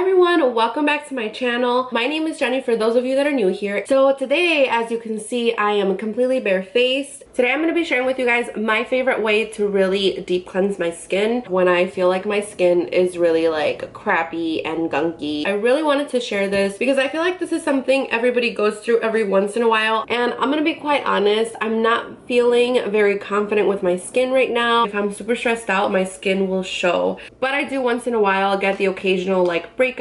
everyone, welcome back to my channel. My name is Jenny for those of you that are new here. So today, as you can see, I am completely barefaced. Today I'm going to be sharing with you guys my favorite way to really deep cleanse my skin when I feel like my skin is really like crappy and gunky. I really wanted to share this because I feel like this is something everybody goes through every once in a while, and I'm going to be quite honest, I'm not feeling very confident with my skin right now. If I'm super stressed out, my skin will show, but I do once in a while get the occasional like breakouts.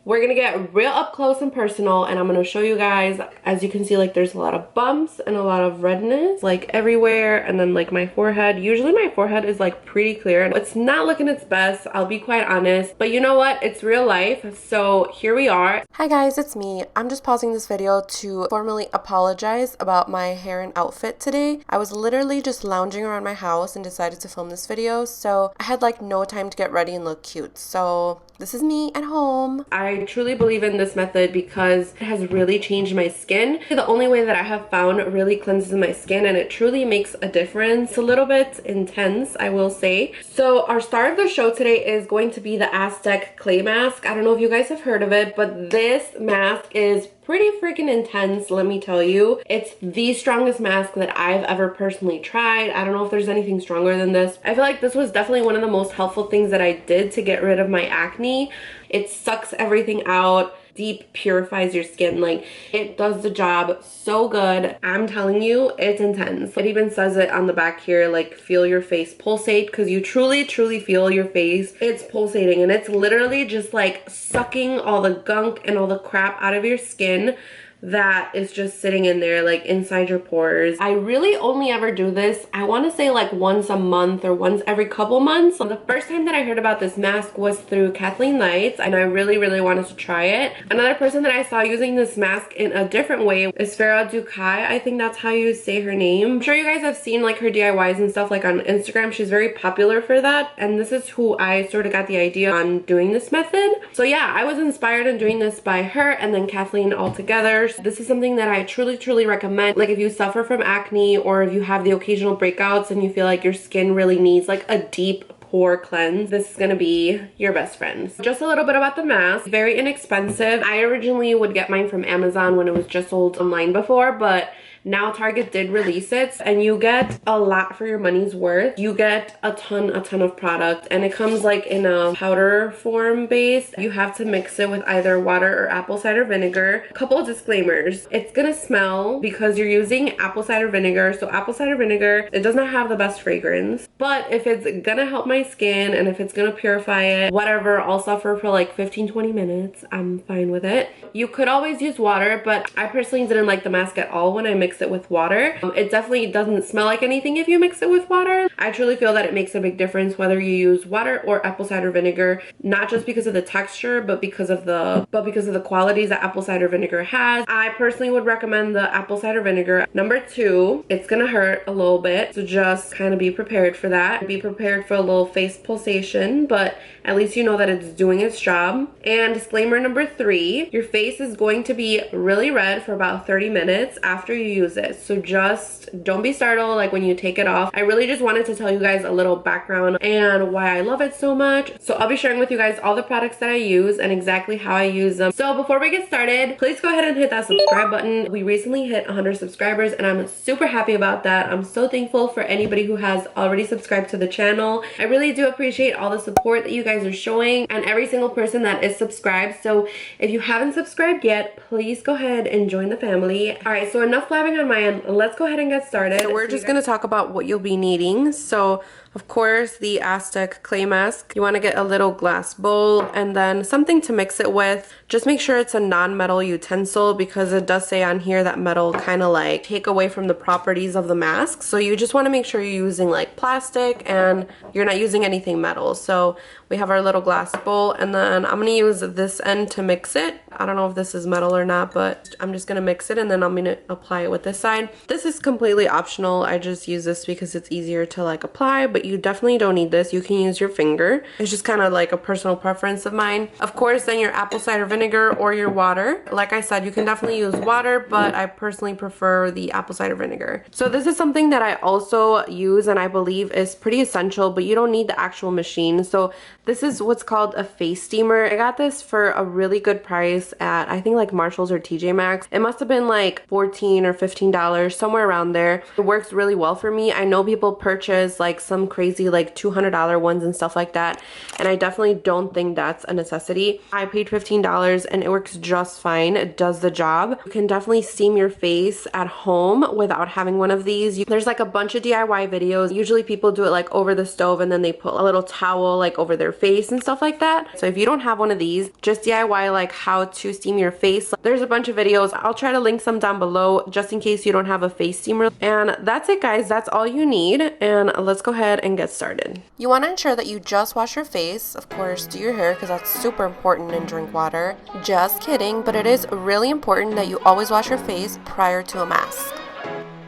We're gonna get real up close and personal, and I'm gonna show you guys. As you can see, like there's a lot of bumps and a lot of redness like everywhere, and then like my forehead. Usually my forehead is like pretty clear. It's not looking its best, I'll be quite honest, but you know what, it's real life, so here we are. Hi guys, it's me. I'm just pausing this video to formally apologize about my hair and outfit today. I was literally just lounging around my house and decided to film this video, so I had like no time to get ready and look cute. So this is me at home. I truly believe in this method because it has really changed my skin. The only way that I have found really cleanses my skin, and it truly makes a difference. It's a little bit intense, I will say. So our star of the show today is going to be the Aztec Clay Mask. I don't know if you guys have heard of it, but this mask is pretty freaking intense, let me tell you. It's the strongest mask that I've ever personally tried. I don't know if there's anything stronger than this. I feel like this was definitely one of the most helpful things that I did to get rid of my acne. It sucks everything out, deep purifies your skin. Like, it does the job so good. I'm telling you, it's intense. It even says it on the back here, like, feel your face pulsate, because you truly feel your face. It's pulsating, and it's literally just like sucking all the gunk and all the crap out of your skin that is just sitting in there, like inside your pores. I really only ever do this, I want to say like once a month or once every couple months. So the first time that I heard about this mask was through Kathleen Lights, and I really wanted to try it. Another person that I saw using this mask in a different way is Farah Dukai. I think that's how you say her name. I'm sure you guys have seen like her DIYs and stuff like on Instagram. She's very popular for that, and this is who I sort of got the idea on doing this method. So yeah, I was inspired in doing this by her and then Kathleen all together. This is something that I truly recommend. Like, if you suffer from acne or if you have the occasional breakouts and you feel like your skin really needs like a deep pore cleanse, this is gonna be your best friend. Just a little bit about the mask. Very inexpensive. I originally would get mine from Amazon when it was just sold online before, but now Target did release it, and you get a lot for your money's worth. You get a ton of product, and it comes like in a powder form base. You have to mix it with either water or apple cider vinegar. A couple of disclaimers. It's gonna smell because you're using apple cider vinegar. So apple cider vinegar, it does not have the best fragrance, but if it's gonna help my skin and if it's gonna purify it, whatever, I'll suffer for like 15-20 minutes. I'm fine with it. You could always use water, but I personally didn't like the mask at all when I mixed it with water. It definitely doesn't smell like anything if you mix it with water. I truly feel that it makes a big difference whether you use water or apple cider vinegar, not just because of the texture, but because of the qualities that apple cider vinegar has. I personally would recommend the apple cider vinegar. Number 2, it's gonna hurt a little bit, so just kind of be prepared for that. Be prepared for a little face pulsation, but at least you know that it's doing its job. And disclaimer number 3, your face is going to be really red for about 30 minutes after you use it. So just don't be startled like when you take it off. I really just wanted to tell you guys a little background and why I love it so much. So I'll be sharing with you guys all the products that I use and exactly how I use them. So before we get started, please go ahead and hit that subscribe button. We recently hit 100 subscribers, and I'm super happy about that. I'm so thankful for anybody who has already subscribed to the channel. I really do appreciate all the support that you guys are showing and every single person that is subscribed. So if you haven't subscribed yet, please go ahead and join the family. All right, so enough blabbing on my end. Let's go ahead and get started. So we're just gonna talk about what you'll be needing. So of course, the Aztec Clay Mask. You want to get a little glass bowl and then something to mix it with. Just make sure it's a non-metal utensil, because it does say on here that metal kind of like take away from the properties of the mask. So you just want to make sure you're using like plastic and you're not using anything metal. So we have our little glass bowl, and then I'm going to use this end to mix it. I don't know if this is metal or not, but I'm just going to mix it and then I'm going to apply it with this side. This is completely optional. I just use this because it's easier to like apply, but you definitely don't need this. You can use your finger. It's just kind of like a personal preference of mine. Of course, then your apple cider vinegar or your water. Like I said, you can definitely use water, but I personally prefer the apple cider vinegar. So this is something that I also use and I believe is pretty essential, but you don't need the actual machine. So this is what's called a face steamer. I got this for a really good price at, I think, like Marshall's or TJ Maxx. It must have been like $14 or $15, somewhere around there. It works really well for me. I know people purchase like some crazy like $200 ones and stuff like that, and I definitely don't think that's a necessity. I paid $15 and it works just fine. It does the job. You can definitely steam your face at home without having one of these. There's like a bunch of DIY videos. Usually people do it like over the stove and then they put a little towel like over their face and stuff like that. So if you don't have one of these, just DIY like how to steam your face. There's a bunch of videos. I'll try to link some down below just in case you don't have a face steamer. And that's it, guys. That's all you need. And let's go ahead and get started. You want to ensure that you just wash your face. Of course, do your hair because that's super important, and drink water. Just kidding, but it is really important that you always wash your face prior to a mask.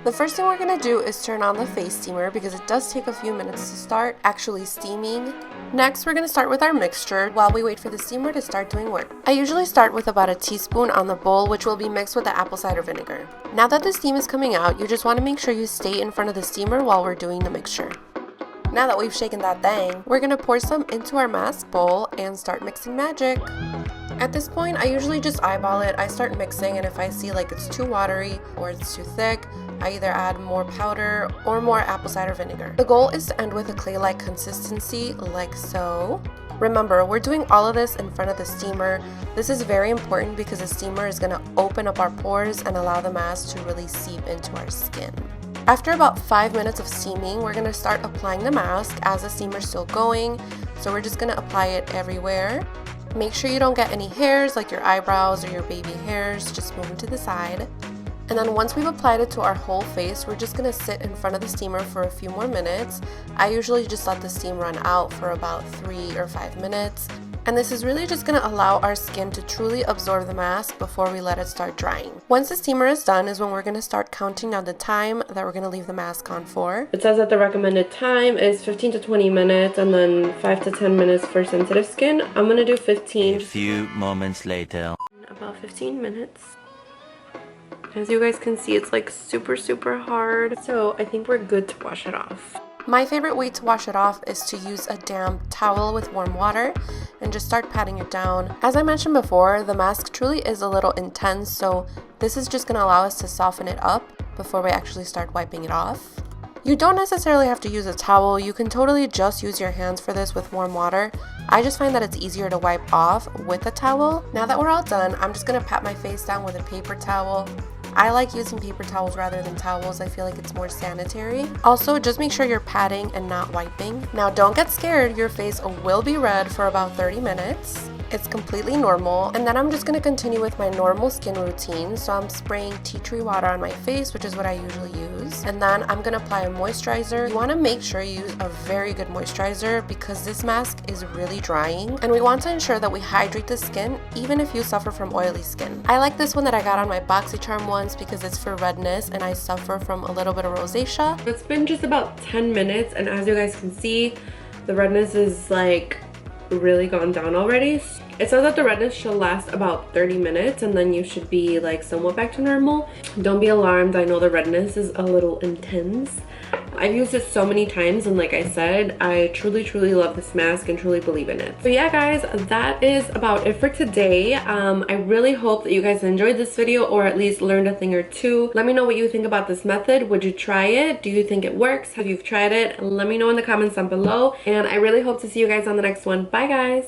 The first thing we're going to do is turn on the face steamer because it does take a few minutes to start actually steaming. Next, we're going to start with our mixture while we wait for the steamer to start doing work. I usually start with about a teaspoon on the bowl, which will be mixed with the apple cider vinegar. Now that the steam is coming out, you just want to make sure you stay in front of the steamer while we're doing the mixture. Now that we've shaken that thing, we're going to pour some into our mask bowl and start mixing magic. At this point, I usually just eyeball it. I start mixing, and if I see like it's too watery or it's too thick, I either add more powder or more apple cider vinegar. The goal is to end with a clay-like consistency, like so. Remember, we're doing all of this in front of the steamer. This is very important because the steamer is going to open up our pores and allow the mask to really seep into our skin. After about 5 minutes of steaming, we're going to start applying the mask as the steamer is still going. So we're just going to apply it everywhere. Make sure you don't get any hairs like your eyebrows or your baby hairs. Just move them to the side. And then once we've applied it to our whole face, we're just going to sit in front of the steamer for a few more minutes. I usually just let the steam run out for about 3 or 5 minutes. And this is really just going to allow our skin to truly absorb the mask before we let it start drying. Once the steamer is done is when we're going to start counting down the time that we're going to leave the mask on for. It says that the recommended time is 15 to 20 minutes and then 5 to 10 minutes for sensitive skin. I'm going to do 15. A few moments later. About 15 minutes. As you guys can see, it's like super hard. So I think we're good to wash it off. My favorite way to wash it off is to use a damp towel with warm water and just start patting it down. As I mentioned before, the mask truly is a little intense, so this is just going to allow us to soften it up before we actually start wiping it off. You don't necessarily have to use a towel. You can totally just use your hands for this with warm water. I just find that it's easier to wipe off with a towel. Now that we're all done, I'm just going to pat my face down with a paper towel. I like using paper towels rather than towels. I feel like it's more sanitary. Also, just make sure you're patting and not wiping. Now, don't get scared. Your face will be red for about 30 minutes. It's completely normal. And then I'm just going to continue with my normal skin routine. So I'm spraying tea tree water on my face, which is what I usually use. And then I'm going to apply a moisturizer. You want to make sure you use a very good moisturizer because this mask is really drying. And we want to ensure that we hydrate the skin even if you suffer from oily skin. I like this one that I got on my BoxyCharm ones because it's for redness and I suffer from a little bit of rosacea. It's been just about 10 minutes and as you guys can see, the redness is like really gone down already. It says that the redness should last about 30 minutes and then you should be like somewhat back to normal. Don't be alarmed. I know the redness is a little intense. I've used it so many times and like I said, I truly love this mask and truly believe in it. So yeah guys, that is about it for today. I really hope that you guys enjoyed this video or at least learned a thing or two. Let me know what you think about this method. Would you try it? Do you think it works? Have you tried it? Let me know in the comments down below and I really hope to see you guys on the next one. Bye guys!